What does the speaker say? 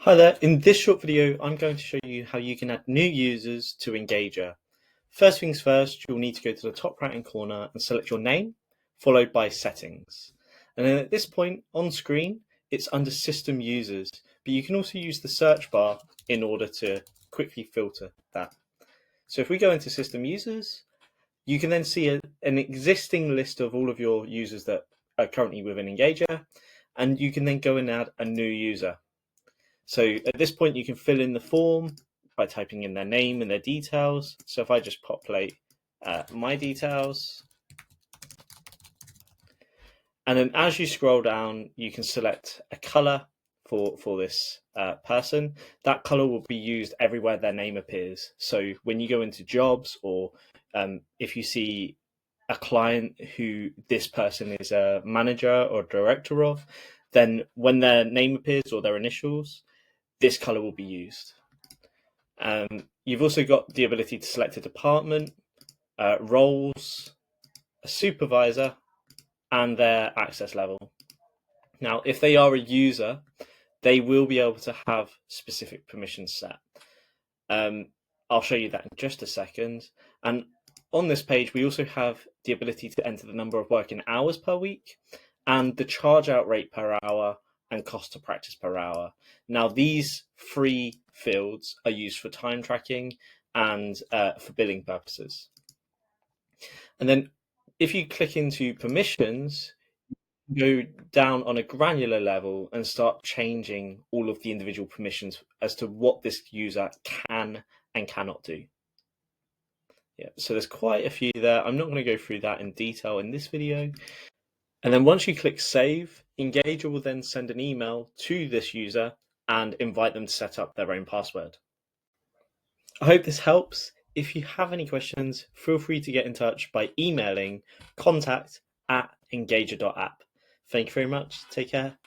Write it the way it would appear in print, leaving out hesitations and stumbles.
Hi there, in this short video I'm going to show you how you can add new users to Engager. First things first, you'll need to go to the top right hand corner and select your name, followed by settings. And then at this point on screen, it's under system users, but you can also use the search bar in order to quickly filter that. So if we go into system users, you can then see an existing list of all of your users that are currently within Engager, and you can then go and add a new user. So at this point, you can fill in the form by typing in their name and their details. So if I just populate my details, and then as you scroll down, you can select a color for this person. That color will be used everywhere their name appears. So when you go into jobs, or if you see a client who this person is a manager or director of, then when their name appears or their initials, this color will be used. You've also got the ability to select a department, roles, a supervisor, and their access level. Now, if they are a user, they will be able to have specific permissions set. I'll show you that in just a second. And on this page, we also have the ability to enter the number of working hours per week and the charge out rate per hour and cost to practice per hour. Now, these three fields are used for time tracking and for billing purposes. And then if you click into permissions, go down on a granular level and start changing all of the individual permissions as to what this user can and cannot do. Yeah, so there's quite a few there. I'm not going to go through that in detail in this video. And then once you click save, Engager will then send an email to this user and invite them to set up their own password. I hope this helps. If you have any questions, feel free to get in touch by emailing contact@engager.app. Thank you very much. Take care.